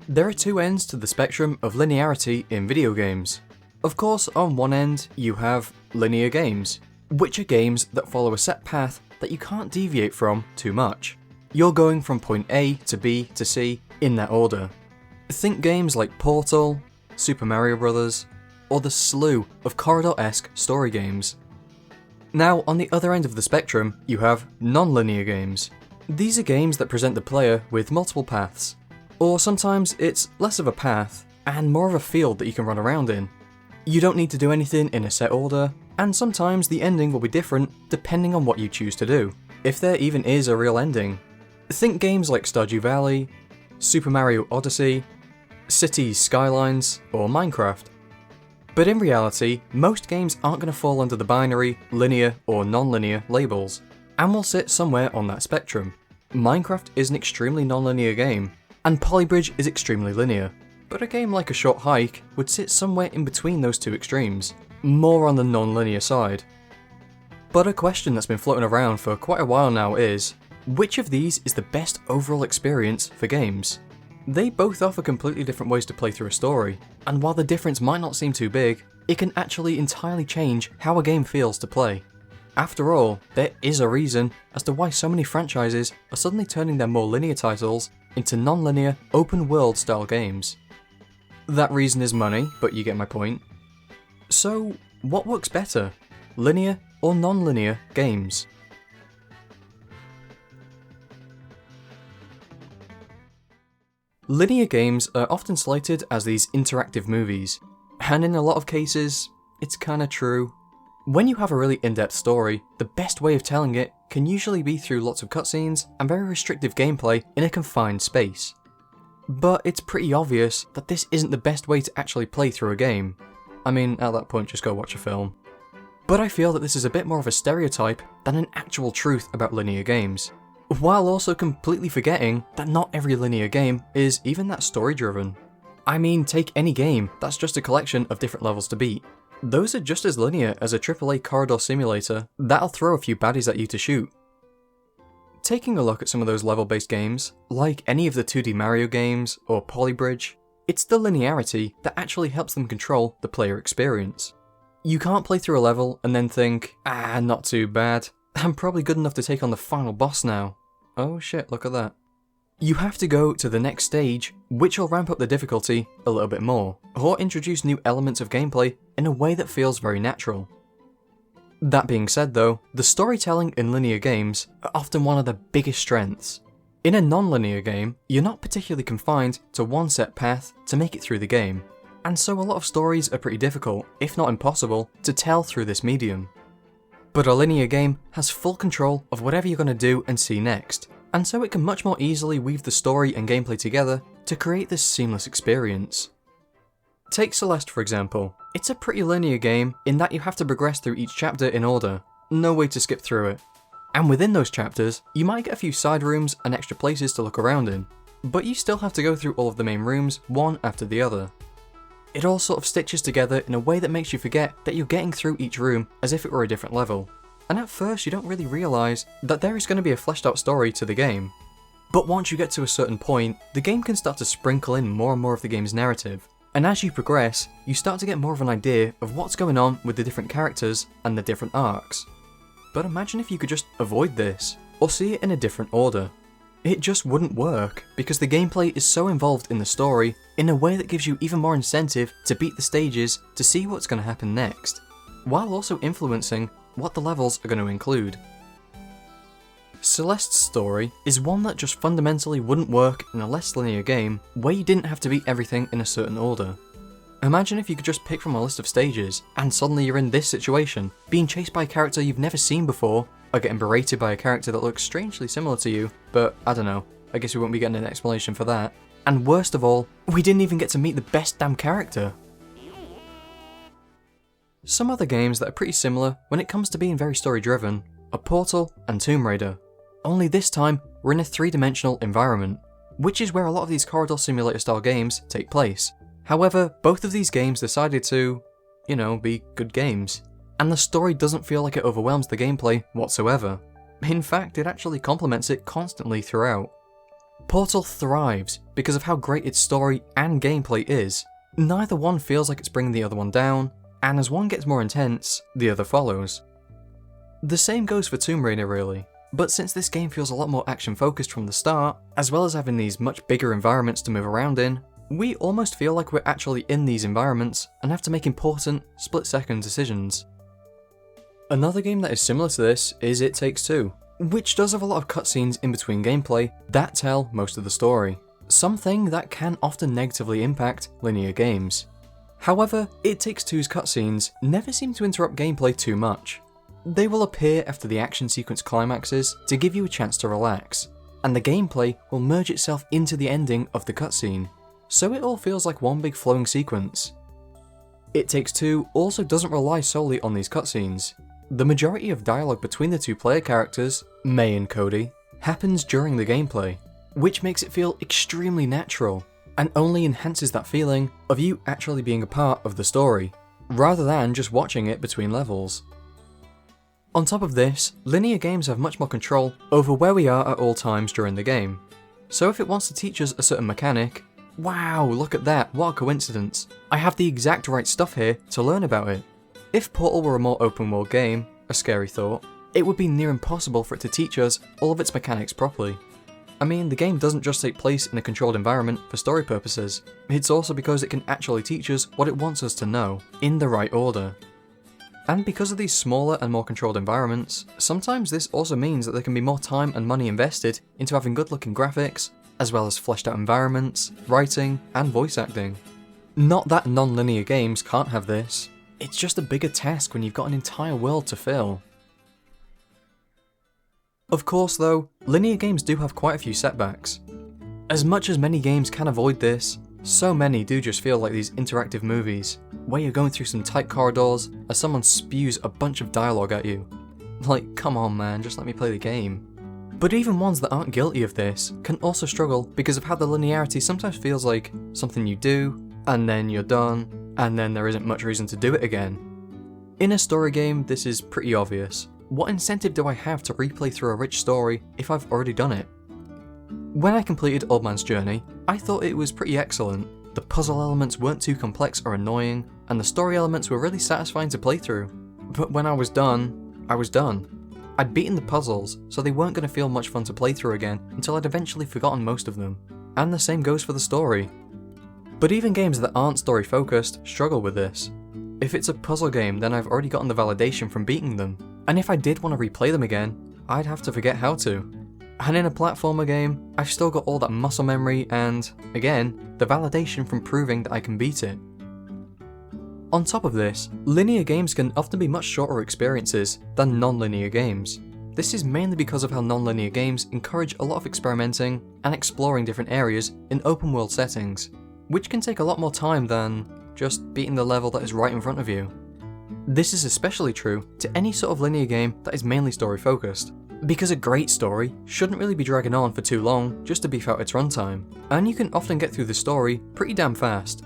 There are two ends to the spectrum of linearity in video games. Of course, on one end, you have linear games, which are games that follow a set path that you can't deviate from too much. You're going from point A to B to C in that order. Think games like Portal, Super Mario Bros., or the slew of corridor-esque story games. Now, on the other end of the spectrum, you have non-linear games. These are games that present the player with multiple paths, or sometimes it's less of a path and more of a field that you can run around in. You don't need to do anything in a set order, and sometimes the ending will be different depending on what you choose to do, if there even is a real ending. Think games like Stardew Valley, Super Mario Odyssey, Cities Skylines, or Minecraft. But in reality, most games aren't going to fall under the binary, linear, or non-linear labels, and will sit somewhere on that spectrum. Minecraft is an extremely non-linear game, and Polybridge is extremely linear, but a game like A Short Hike would sit somewhere in between those two extremes, more on the non-linear side. But a question that's been floating around for quite a while now is, which of these is the best overall experience for games? They both offer completely different ways to play through a story, and while the difference might not seem too big, it can actually entirely change how a game feels to play. After all, there is a reason as to why so many franchises are suddenly turning their more linear titles into non-linear, open-world style games. That reason is money, but you get my point. So, what works better? Linear or non-linear games? Linear games are often slated as these interactive movies, and in a lot of cases, it's kinda true. When you have a really in-depth story, the best way of telling it can usually be through lots of cutscenes and very restrictive gameplay in a confined space. But it's pretty obvious that this isn't the best way to actually play through a game. I mean, at that point, just go watch a film. But I feel that this is a bit more of a stereotype than an actual truth about linear games, while also completely forgetting that not every linear game is even that story-driven. I mean, take any game that's just a collection of different levels to beat. Those are just as linear as a AAA corridor simulator that'll throw a few baddies at you to shoot. Taking a look at some of those level-based games, like any of the 2D Mario games or Polybridge, it's the linearity that actually helps them control the player experience. You can't play through a level and then think, not too bad, I'm probably good enough to take on the final boss now. Oh shit, look at that. You have to go to the next stage, which will ramp up the difficulty a little bit more, or introduce new elements of gameplay in a way that feels very natural. That being said though, the storytelling in linear games are often one of the biggest strengths. In a non-linear game, you're not particularly confined to one set path to make it through the game, and so a lot of stories are pretty difficult, if not impossible, to tell through this medium. But a linear game has full control of whatever you're going to do and see next, and so it can much more easily weave the story and gameplay together to create this seamless experience. Take Celeste for example. It's a pretty linear game in that you have to progress through each chapter in order, no way to skip through it. And within those chapters, you might get a few side rooms and extra places to look around in, but you still have to go through all of the main rooms one after the other. It all sort of stitches together in a way that makes you forget that you're getting through each room as if it were a different level. And at first you don't really realise that there is going to be a fleshed out story to the game. But once you get to a certain point, the game can start to sprinkle in more and more of the game's narrative. And as you progress, you start to get more of an idea of what's going on with the different characters and the different arcs. But imagine if you could just avoid this, or see it in a different order. It just wouldn't work, because the gameplay is so involved in the story in a way that gives you even more incentive to beat the stages to see what's going to happen next, while also influencing what the levels are going to include. Celeste's story is one that just fundamentally wouldn't work in a less linear game where you didn't have to beat everything in a certain order. Imagine if you could just pick from a list of stages, and suddenly you're in this situation, being chased by a character you've never seen before, or getting berated by a character that looks strangely similar to you, but I don't know, I guess we won't be getting an explanation for that. And worst of all, we didn't even get to meet the best damn character. Some other games that are pretty similar when it comes to being very story driven are Portal and Tomb Raider. Only this time, we're in a 3-dimensional environment, which is where a lot of these corridor simulator style games take place. However, both of these games decided to, be good games. And the story doesn't feel like it overwhelms the gameplay whatsoever. In fact, it actually complements it constantly throughout. Portal thrives because of how great its story and gameplay is. Neither one feels like it's bringing the other one down, and as one gets more intense, the other follows. The same goes for Tomb Raider really, but since this game feels a lot more action focused from the start, as well as having these much bigger environments to move around in, we almost feel like we're actually in these environments and have to make important, split-second decisions. Another game that is similar to this is It Takes Two, which does have a lot of cutscenes in between gameplay that tell most of the story, something that can often negatively impact linear games. However, It Takes Two's cutscenes never seem to interrupt gameplay too much. They will appear after the action sequence climaxes to give you a chance to relax, and the gameplay will merge itself into the ending of the cutscene, so it all feels like one big flowing sequence. It Takes Two also doesn't rely solely on these cutscenes. The majority of dialogue between the two player characters, May and Cody, happens during the gameplay, which makes it feel extremely natural, and only enhances that feeling of you actually being a part of the story, rather than just watching it between levels. On top of this, linear games have much more control over where we are at all times during the game. So if it wants to teach us a certain mechanic, wow, look at that, what a coincidence, I have the exact right stuff here to learn about it. If Portal were a more open world game, a scary thought, it would be near impossible for it to teach us all of its mechanics properly. I mean, the game doesn't just take place in a controlled environment for story purposes, it's also because it can actually teach us what it wants us to know, in the right order. And because of these smaller and more controlled environments, sometimes this also means that there can be more time and money invested into having good looking graphics, as well as fleshed out environments, writing, and voice acting. Not that non-linear games can't have this, it's just a bigger task when you've got an entire world to fill. Of course though, linear games do have quite a few setbacks. As much as many games can avoid this, so many do just feel like these interactive movies, where you're going through some tight corridors as someone spews a bunch of dialogue at you. Like, come on man, just let me play the game. But even ones that aren't guilty of this can also struggle because of how the linearity sometimes feels like something you do, and then you're done, and then there isn't much reason to do it again. In a story game, this is pretty obvious. What incentive do I have to replay through a rich story if I've already done it? When I completed Old Man's Journey, I thought it was pretty excellent. The puzzle elements weren't too complex or annoying, and the story elements were really satisfying to play through. But when I was done, I was done. I'd beaten the puzzles, so they weren't going to feel much fun to play through again until I'd eventually forgotten most of them. And the same goes for the story. But even games that aren't story focused struggle with this. If it's a puzzle game, then I've already gotten the validation from beating them, and if I did want to replay them again, I'd have to forget how to. And in a platformer game, I've still got all that muscle memory and, again, the validation from proving that I can beat it. On top of this, linear games can often be much shorter experiences than non-linear games. This is mainly because of how non-linear games encourage a lot of experimenting and exploring different areas in open world settings, which can take a lot more time than just beating the level that is right in front of you. This is especially true to any sort of linear game that is mainly story focused, because a great story shouldn't really be dragging on for too long just to beef out its runtime, and you can often get through the story pretty damn fast.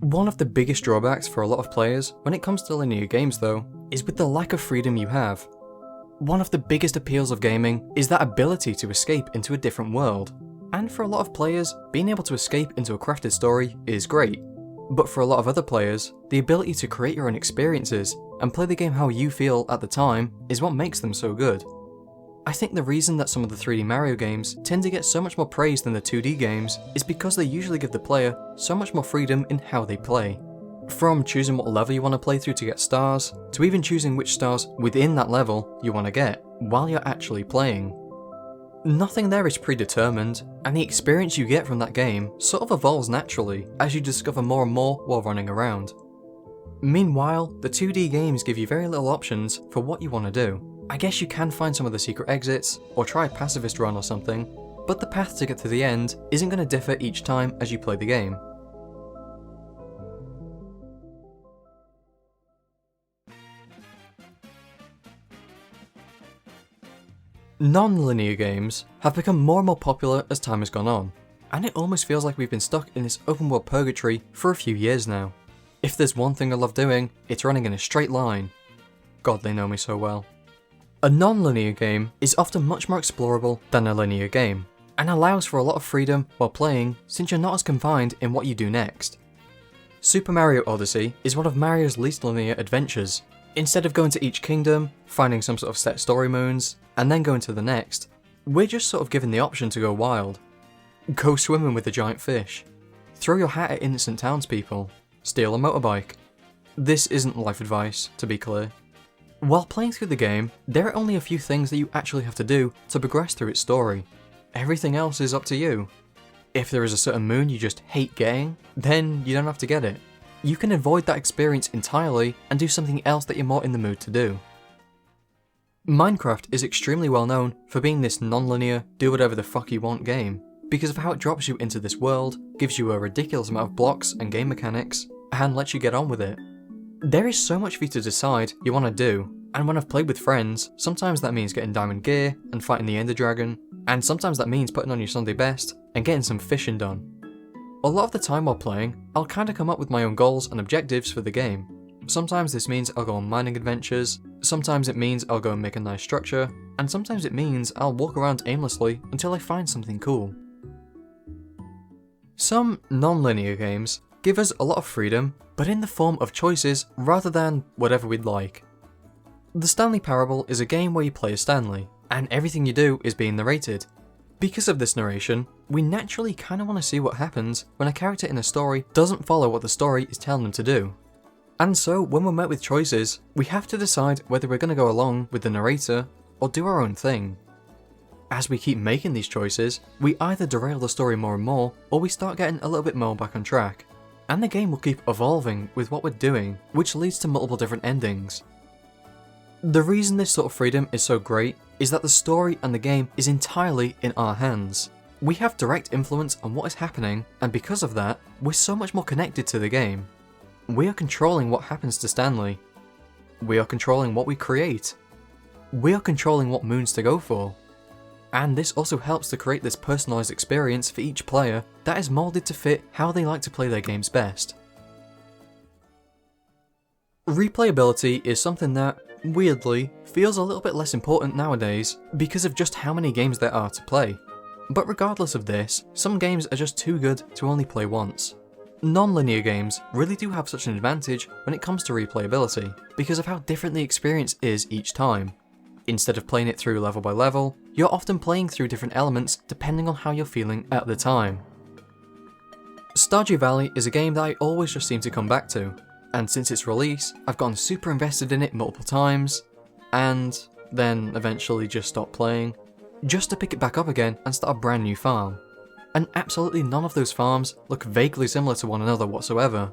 One of the biggest drawbacks for a lot of players when it comes to linear games though, is with the lack of freedom you have. One of the biggest appeals of gaming is that ability to escape into a different world, and for a lot of players, being able to escape into a crafted story is great. But for a lot of other players, the ability to create your own experiences and play the game how you feel at the time is what makes them so good. I think the reason that some of the 3D Mario games tend to get so much more praise than the 2D games is because they usually give the player so much more freedom in how they play. From choosing what level you want to play through to get stars, to even choosing which stars within that level you want to get while you're actually playing. Nothing there is predetermined, and the experience you get from that game sort of evolves naturally as you discover more and more while running around. Meanwhile, the 2D games give you very little options for what you want to do. I guess you can find some of the secret exits, or try a pacifist run or something, but the path to get to the end isn't going to differ each time as you play the game. Non-linear games have become more and more popular as time has gone on, and it almost feels like we've been stuck in this open world purgatory for a few years now. If there's one thing I love doing, it's running in a straight line. God, they know me so well. A non-linear game is often much more explorable than a linear game. and allows for a lot of freedom while playing since you're not as confined in what you do next. Super Mario Odyssey is one of Mario's least linear adventures. Instead of going to each kingdom, finding some sort of set story moons, and then going to the next, we're just sort of given the option to go wild. Go swimming with a giant fish. Throw your hat at innocent townspeople. Steal a motorbike. This isn't life advice, to be clear. While playing through the game, there are only a few things that you actually have to do to progress through its story. Everything else is up to you. If there is a certain moon you just hate getting, then you don't have to get it. You can avoid that experience entirely and do something else that you're more in the mood to do. Minecraft is extremely well known for being this non-linear, do whatever the fuck you want game, because of how it drops you into this world, gives you a ridiculous amount of blocks and game mechanics, and lets you get on with it. There is so much for you to decide you want to do, and when I've played with friends, sometimes that means getting diamond gear and fighting the Ender Dragon, and sometimes that means putting on your Sunday best and getting some fishing done. A lot of the time while playing, I'll kinda come up with my own goals and objectives for the game. Sometimes this means I'll go on mining adventures, sometimes it means I'll go and make a nice structure, and sometimes it means I'll walk around aimlessly until I find something cool. Some non-linear games give us a lot of freedom, but in the form of choices rather than whatever we'd like. The Stanley Parable is a game where you play as Stanley, and everything you do is being narrated. Because of this narration, we naturally kinda want to see what happens when a character in a story doesn't follow what the story is telling them to do. And so, when we're met with choices, we have to decide whether we're going to go along with the narrator or do our own thing. As we keep making these choices, we either derail the story more and more, or we start getting a little bit more back on track. And the game will keep evolving with what we're doing, which leads to multiple different endings. The reason this sort of freedom is so great is that the story and the game is entirely in our hands. We have direct influence on what is happening, and because of that, we're so much more connected to the game. We are controlling what happens to Stanley. We are controlling what we create. We are controlling what moons to go for. And this also helps to create this personalised experience for each player that is moulded to fit how they like to play their games best. Replayability is something that, weirdly, feels a little bit less important nowadays because of just how many games there are to play. But regardless of this, some games are just too good to only play once. Non-linear games really do have such an advantage when it comes to replayability, because of how different the experience is each time. Instead of playing it through level by level, you're often playing through different elements depending on how you're feeling at the time. Stardew Valley is a game that I always just seem to come back to, and since its release, I've gotten super invested in it multiple times, and then eventually just stopped playing, just to pick it back up again and start a brand new farm. And absolutely none of those farms look vaguely similar to one another whatsoever.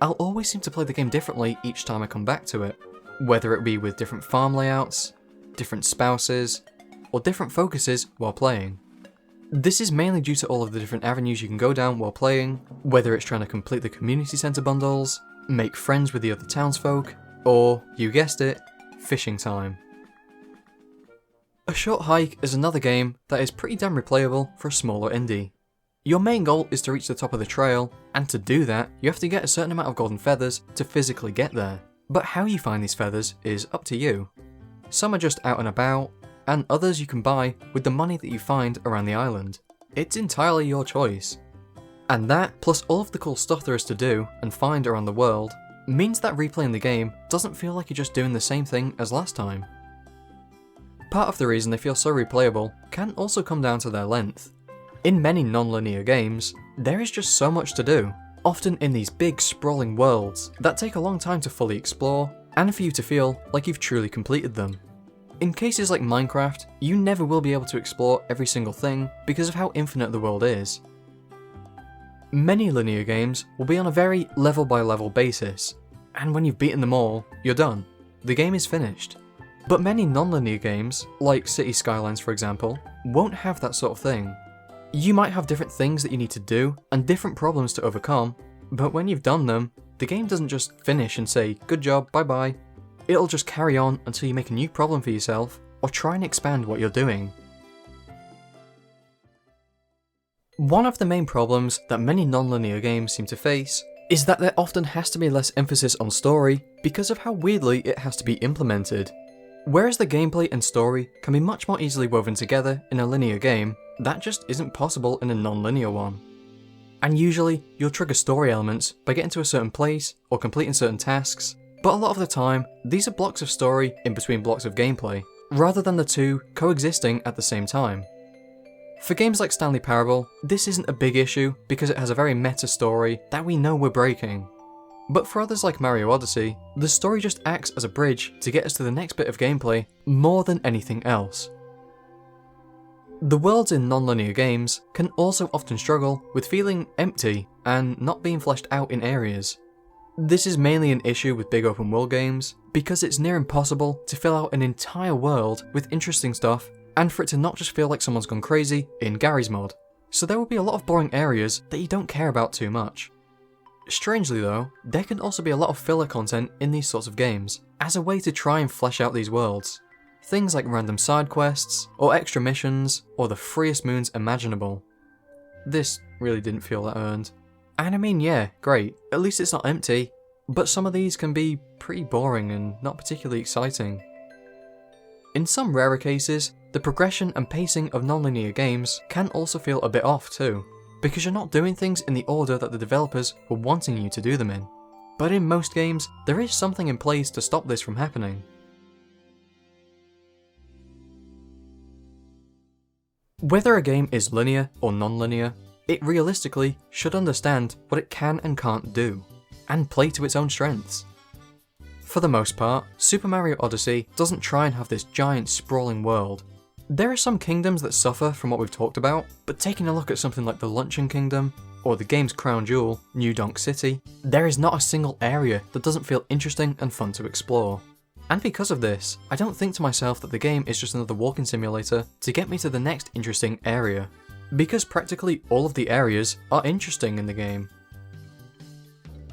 I'll always seem to play the game differently each time I come back to it, whether it be with different farm layouts, different spouses, or different focuses while playing. This is mainly due to all of the different avenues you can go down while playing, whether it's trying to complete the community centre bundles, make friends with the other townsfolk, or, you guessed it, fishing time. A Short Hike is another game that is pretty damn replayable for a smaller indie. Your main goal is to reach the top of the trail, and to do that, you have to get a certain amount of golden feathers to physically get there. But how you find these feathers is up to you. Some are just out and about, and others you can buy with the money that you find around the island. It's entirely your choice. And that, plus all of the cool stuff there is to do and find around the world, means that replaying the game doesn't feel like you're just doing the same thing as last time. Part of the reason they feel so replayable can also come down to their length. In many non-linear games, there is just so much to do, often in these big sprawling worlds that take a long time to fully explore, and for you to feel like you've truly completed them. In cases like Minecraft, you never will be able to explore every single thing because of how infinite the world is. Many linear games will be on a very level by level basis, and when you've beaten them all, you're done. The game is finished. But many non-linear games, like City Skylines for example, won't have that sort of thing. You might have different things that you need to do and different problems to overcome, but when you've done them, the game doesn't just finish and say, good job, bye bye. It'll just carry on until you make a new problem for yourself, or try and expand what you're doing. One of the main problems that many non-linear games seem to face is that there often has to be less emphasis on story because of how weirdly it has to be implemented. Whereas the gameplay and story can be much more easily woven together in a linear game, that just isn't possible in a non-linear one. And usually, you'll trigger story elements by getting to a certain place or completing certain tasks, but a lot of the time, these are blocks of story in between blocks of gameplay, rather than the two coexisting at the same time. For games like Stanley Parable, this isn't a big issue because it has a very meta story that we know we're breaking. But for others like Mario Odyssey, the story just acts as a bridge to get us to the next bit of gameplay more than anything else. The worlds in non-linear games can also often struggle with feeling empty and not being fleshed out in areas. This is mainly an issue with big open world games, because it's near impossible to fill out an entire world with interesting stuff and for it to not just feel like someone's gone crazy in Gary's mod, so there will be a lot of boring areas that you don't care about too much. Strangely though, there can also be a lot of filler content in these sorts of games, as a way to try and flesh out these worlds. Things like random side quests, or extra missions, or the freest moons imaginable. This really didn't feel that earned. And I mean, yeah, great, at least it's not empty, but some of these can be pretty boring and not particularly exciting. In some rarer cases, the progression and pacing of non-linear games can also feel a bit off too, because you're not doing things in the order that the developers were wanting you to do them in. But in most games, there is something in place to stop this from happening. Whether a game is linear or non-linear, it realistically should understand what it can and can't do, and play to its own strengths. For the most part, Super Mario Odyssey doesn't try and have this giant sprawling world. There are some kingdoms that suffer from what we've talked about, but taking a look at something like the Luncheon Kingdom, or the game's crown jewel, New Donk City, there is not a single area that doesn't feel interesting and fun to explore. And because of this, I don't think to myself that the game is just another walking simulator to get me to the next interesting area, because practically all of the areas are interesting in the game.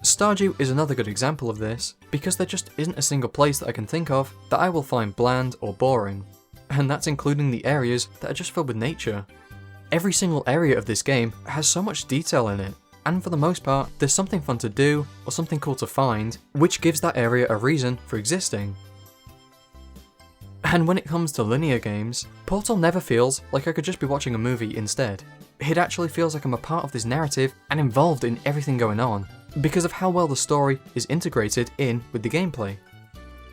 Stardew is another good example of this, because there just isn't a single place that I can think of that I will find bland or boring, and that's including the areas that are just filled with nature. Every single area of this game has so much detail in it, and for the most part, there's something fun to do or something cool to find, which gives that area a reason for existing. And when it comes to linear games, Portal never feels like I could just be watching a movie instead. It actually feels like I'm a part of this narrative and involved in everything going on, because of how well the story is integrated in with the gameplay.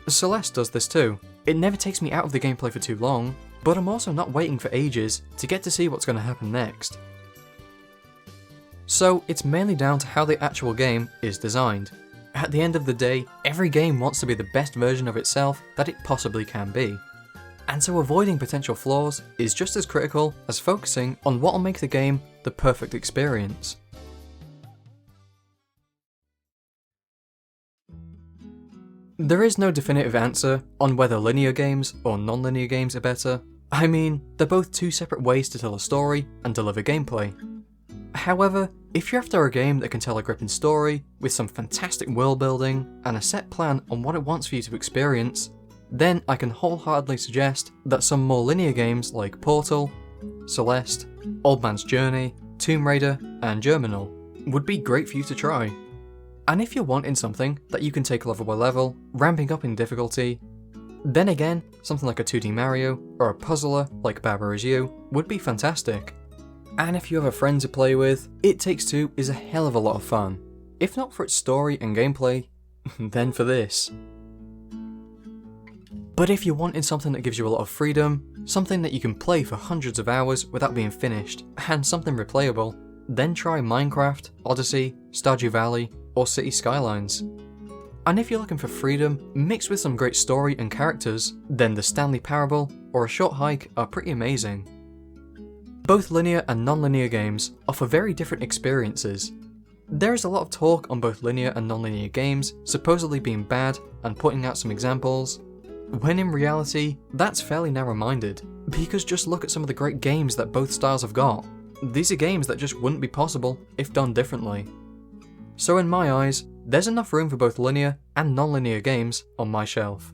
Celeste does this too. It never takes me out of the gameplay for too long, but I'm also not waiting for ages to get to see what's going to happen next. So it's mainly down to how the actual game is designed. At the end of the day, every game wants to be the best version of itself that it possibly can be. And so avoiding potential flaws is just as critical as focusing on what will make the game the perfect experience. There is no definitive answer on whether linear games or non-linear games are better. I mean, they're both two separate ways to tell a story and deliver gameplay. However, if you're after a game that can tell a gripping story, with some fantastic world building, and a set plan on what it wants for you to experience, then I can wholeheartedly suggest that some more linear games like Portal, Celeste, Old Man's Journey, Tomb Raider, and Germinal would be great for you to try. And if you're wanting something that you can take level by level, ramping up in difficulty, then again, something like a 2D Mario or a puzzler like Baba Is You would be fantastic. And if you have a friend to play with, It Takes Two is a hell of a lot of fun. If not for its story and gameplay, then for this. But if you're wanting something that gives you a lot of freedom, something that you can play for hundreds of hours without being finished, and something replayable, then try Minecraft, Odyssey, Stardew Valley, or City Skylines. And if you're looking for freedom mixed with some great story and characters, then the Stanley Parable or A Short Hike are pretty amazing. Both linear and non-linear games offer very different experiences. There is a lot of talk on both linear and non-linear games supposedly being bad and pointing out some examples, when in reality, that's fairly narrow-minded, because just look at some of the great games that both styles have got. These are games that just wouldn't be possible if done differently. So in my eyes, there's enough room for both linear and non-linear games on my shelf.